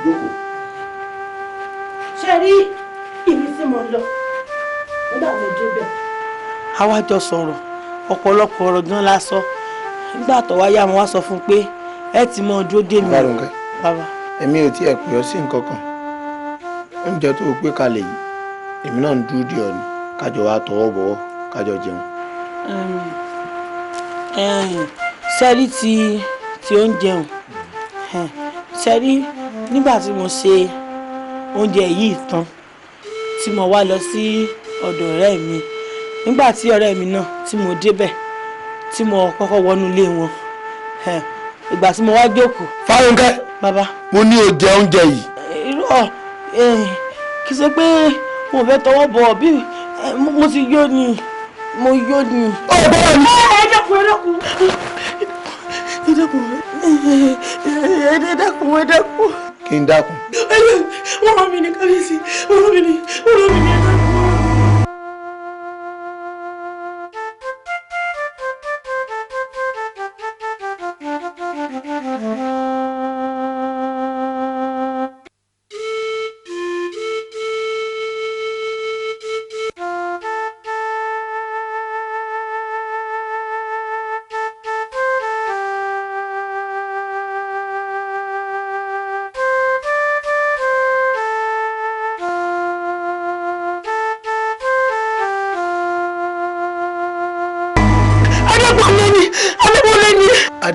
jókòó. ṣe rí ibi tí mo lọ nígbà mo débẹ̀. àwa jọ sọ̀rọ̀ ọ̀pọ̀lọpọ̀ ọ̀rọ̀ gan la sọ nígbà tó wáyà mo wá sọ fún un pé ẹ ti mọ dúró dé mi. Fárúnkẹ́ bàbá èmi ò tiẹ̀ pè ọ́ sí nǹkan kan oúnjẹ tó o gbé kalẹ̀ yìí èmi náà ń dúró dè ọ́ ni kájọ wá tọwọ́ bọ̀wọ́ kájọ jẹun. sẹ́rí ti oúnjẹ hàn sẹ́rí nígbà tí mo ṣe oúnjẹ yìí tán tí mo wá lọ sí ọ̀dọ̀ ọ̀rẹ́ mi nígbà tí ọ̀rẹ́ mi náà tí mo débẹ̀ tí mo kọ́kọ́ wọnú ilé wọn ìgbà tí mo wá jókòó. Fárúnkẹ́ bàbá mo ní o jẹ oúnjẹ yìí. irọ́ kì í ṣe pé mo fẹ́ tọwọ́ bọ̀ bí mo ti yó ni mo yó ni. ó bọ́ ni. ẹ dákun ẹ dákun ẹ dákun ẹ dákun ẹ dákun. kí n dákun. wọ́n rán mi ní kábíyèsí wọ́n rán mi ní ẹ dákun.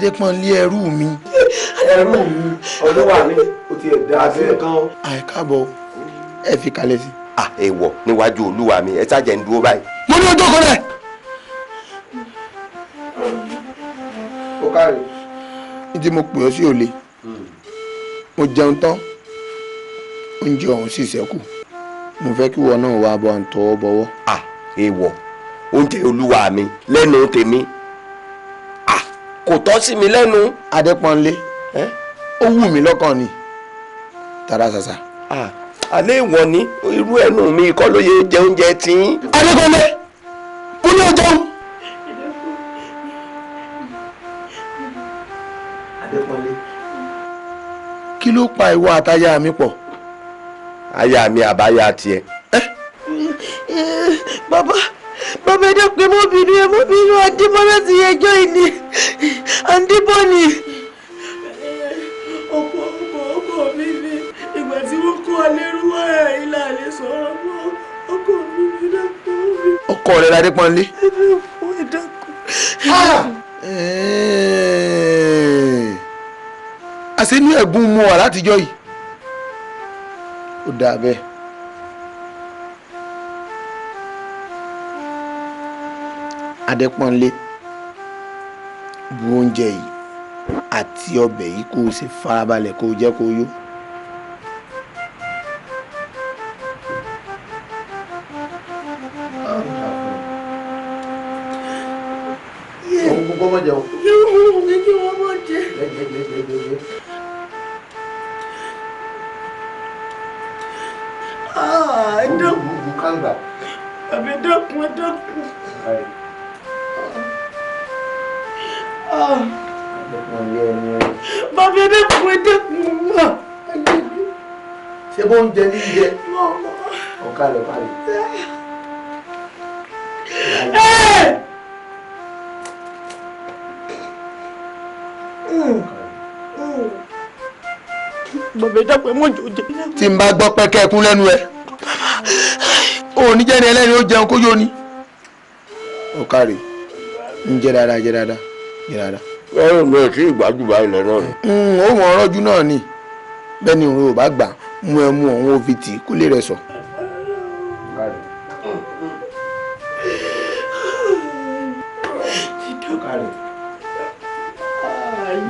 Adépọ́nlé ẹrú mi. ẹrú mi olúwa mi o ti ẹ̀ dá sí nǹkan o. àìkábọ̀ ẹ fi kalẹ̀ sí. èèwọ̀ níwájú olúwa mi ẹ ṣáàjẹ́ ń dúró báyìí. mo ní ọjọ́ kan rẹ̀. ó káre ní tí mo pè ọ́ sí òle mo jẹun tán oúnjẹ ọ̀hún sì ṣẹ́kù mo fẹ́ kí ìwọ náà wá bọ́ à ń tọwọ́ bọ̀wọ́. èèwọ̀ oúnjẹ olúwa mi lẹ́nu tèmi kò tọ́ sí mi lẹ́nu. Adépọ́nlé ó wù mí lọ́kàn ni tara ṣàṣà. alẹ́ ìwọ ni irú ẹnu mi kọ́ ló yẹ jẹ oúnjẹ tí. Adépọ́nlé mo ní o jẹun. Adépọ́nlé kí ló pa ìwọ àtaya mi pọ̀. aya mi àbáyá tiẹ̀. bàbá ẹ dẹ́kun mo bínú Adébọ́lá ti ẹjọ́ ìní Adébọ́ni. ọkọ mi ni ìgbà tí wọ́n kó alẹ́rú wá ilé àlẹ́ sọ̀rọ̀ mọ́ ọkọ mi ni dẹ́kun mi. ọkọ rẹ l'Adépọ́nlé. ẹ dẹ́kun. àṣé ní ẹ̀gún mu wà látijọ́ yìí ó dáa bẹ́ẹ̀. Adépọ́nlé bu oúnjẹ yìí àti ọbẹ̀ yìí kó o ṣe farabalẹ̀ kó o jẹ́ kó o yó. ohun gbogbo ọmọ jẹun. yóò mú mi kí wọ́n mọ̀ jẹ. ẹ dẹ́kun kángbà. ẹ dẹ́kun ẹ dẹ́kun. bàbá ẹ dẹ́kun mọ́. ṣé bó ń jẹ ní jẹ ọ̀kàlẹ̀ ọ̀kàlẹ̀. bàbá ẹ dẹ́kun mọ́ jò jẹ. tí n bá gbọ́ pẹ́kẹ́ ẹkún lẹ́nu ẹ̀ ò ní jẹ́ni ẹlẹ́ni ó jẹun kó yó ni. ọ̀kàlẹ̀ ń jẹ dáadáa jẹ dáadáa jẹ dáadáa. lọ́rùn mi ò tí ì gbájú báyìí lẹ́nu rẹ̀. ó mọ̀ ọ́n rọ́jú náà ni bẹ́ẹ̀ ni òun ò bá gbà mú ẹ mú ọ̀hún ó fi tì í kó lè rẹ̀ sọ.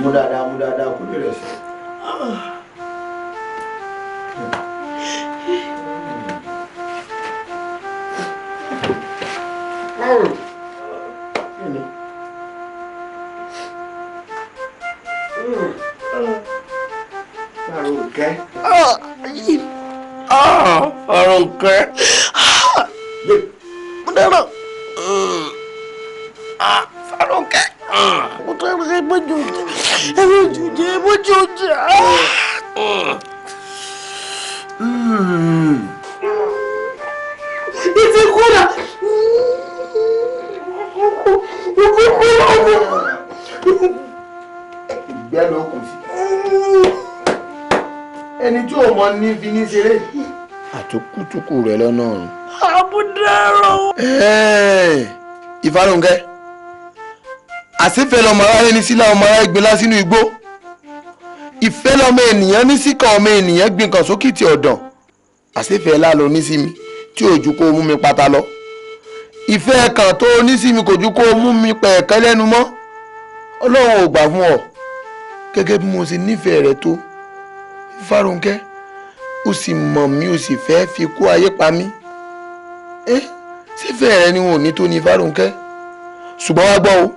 mú dáadáa kó lè rẹ̀ sọ. Fárúnkẹ́. Fárúnkẹ́. mo dáná. Fárúnkẹ́. mo dáná ẹ bójú jẹ ẹ bójú jẹ ẹ bójú jẹ. Ìtì kúrò. Ìgbẹ́ ló kù sí. Ẹni tí ò mọ ní fi ní ṣeré. Àtúkùtùkù rẹ̀ lọ́nà ọ̀run. Àbúdárò. Ìfàlùkẹ́. Àṣìfẹ́ lọmọ aráyé ní sílá ọmọ aráyé gbin lá sínú igbó. Ìfẹ́ lọmọ ènìyàn ní síkà ọmọ ènìyàn gbin kan sókìtì ọ̀dàn. Àṣìfẹ́ lálo ní sí mi tí òjú kó mú mi pátá lọ. Ìfẹ́ kan tó ní sí mi kò ju kó mú mi pẹ̀ẹ̀kẹ́ lẹ́nu mọ́. Ọlọ́run ò gbà fún ọ gẹ́gẹ́ bí mo ṣe nífẹ̀ẹ́ rẹ tó. Ìfàlùkẹ́ ó sì mọ̀ mí ó sì fẹ́ fi kú ayé pa mí. Sífẹ́ rẹ ni wọn ò ní tó ní Ìfàlùkẹ́. Ṣùgbọ́n wá gbọ́ o,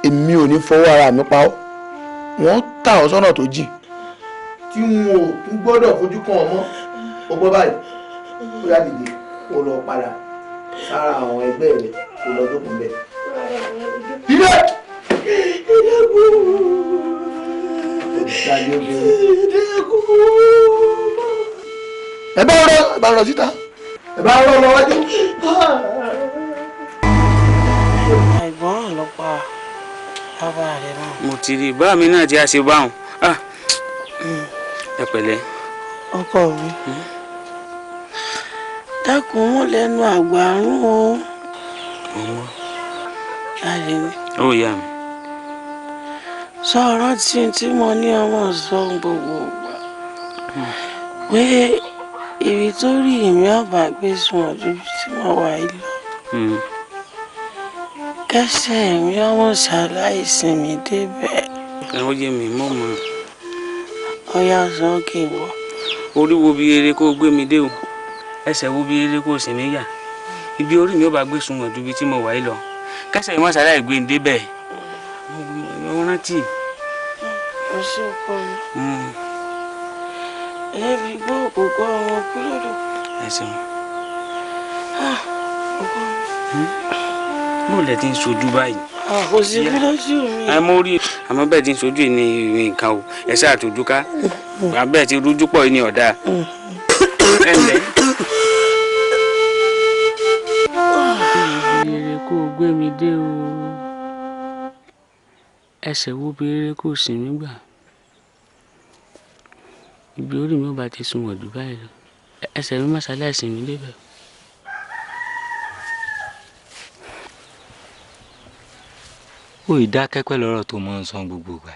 èmi ò ní fọwọ́ ara mi pa ọ́. Wọ́n tà ọ́ sọ́nà tó jìn tí wọn ò tún gbọ́dọ̀ fojú kan ọmọ. Ó gbọ́ báyìí ó yá dìde kó lọ padà sára àwọn ẹgbẹ́ rẹ̀ kó lọ jókòó bẹ́ẹ̀. Dìde! Ẹ bá rọ síta. Ẹ bá rọ lọ wájú. Àìgbọ́ràn ló pa bàbá rẹ̀ náà. Mo ti rí bá mi náà tí a ṣe báwọn. Ẹ pẹ̀lẹ́. Ọkọ mi. Dákun mú lẹ́nu àgbàrún o. Láyé ni. Ó yá mi. Sọ̀rọ̀ tí mo ní ọmọ sọ gbogbo ìgbà. Pé ibi tó rí ìmí ọba gbé sùn ọdún tí mo wà yìí lọ. Kẹ́sẹ̀ ìmí ọmọ ṣaláìsí mi débẹ̀. Ẹ ó yé mi mọ́ mọ́. Ọyá sọ kí n wọ. Orí wo bí eré kó gbé mi dé o. Ẹsẹ̀ wo bí eré kó sì mí yà. Ibi orí mi ó bá gbé sùn ọdún bí tí mo wà yìí lọ. Kẹ́sẹ̀ ìmọ̀ ṣaláì gbé mi débẹ̀. Mo rántí. Ó ṣe ọkọ mi. Ẹ fi gbọ́ òkòkò ọmọ kúlódò. Ẹ ṣeun. Ọkọ mi. Mo lẹ ti ń sojú báyìí. Kò sí bí lójú mi. Mo rí àmọ́ bẹ́ẹ̀ ti ń sojú ní nǹkan o. Ẹ ṣáà tójú ká. Bẹ́ẹ̀ ti rújú pọ̀ ní ọ̀dà. Ẹ ǹlẹ́. Eré kó gbé mi dé o. Ẹsẹ̀ wo bí eré kó sì mí gbà. Ibi orí mi ò bá ti sun ọ̀dù báyìí lọ. Ẹsẹ̀ mi má ṣaláìsí mi débẹ̀. Ó ìdákẹ́pẹ́ lọ́rọ̀ tó mọ́ ń san gbogbo ìgbà.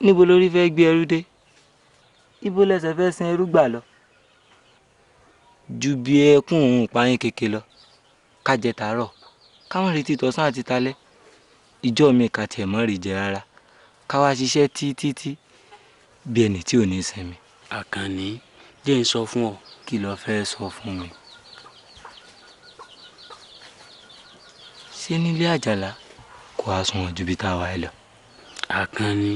Níbo lórí fẹ́ gbé ẹrú dé? Ibo lẹ́sẹ̀ fẹ́ sin ẹrú gbà lọ? Ju bí ẹkún òun pààyàn kéke lọ. Ká jẹ tàárọ̀. Káwọn retí tọ̀sán àti talẹ́. Ìjọ mi kà tiẹ̀ mọ́ rí jẹ rárá. Ká wá ṣiṣẹ́ títí bí ẹni tí ò ní sinmi. Àkànní jẹ́ ń sọ fún ọ. Kí lo fẹ́ sọ fún mi? Ṣé nílé Àjàlá kò á sunwọ̀n ju bí tá a wà lọ? Àkànní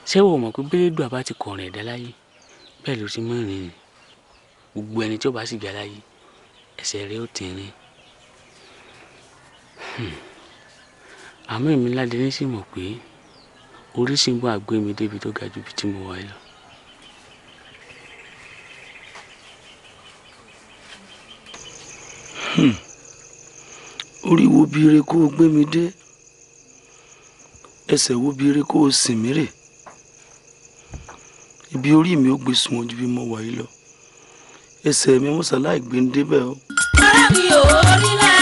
ṣé o mọ̀ pé bílédùn àbá ti kọrin ẹ̀dá láyé bẹ́ẹ̀ ló ti mọ̀ rìn gbogbo ẹni tí ó bá sì gbà láyé ẹsẹ̀ rẹ̀ ó ti rìn. Àmọ́ èmi Ládé ní sì mọ̀ pé oríṣi ń bọ̀ àgbé mi débi tó ga ju bí tí mo wà lọ. Orí wo bí ire kó o gbé mi dé, ẹsẹ̀ wo bí ire kó o sìn mí rè. Ibi orí mi ó gbé sùn ju bí mo wà yìí lọ, ẹsẹ̀ mi mọ́sálá ìgbé ń débẹ̀ o. Ara mi ò rí náà.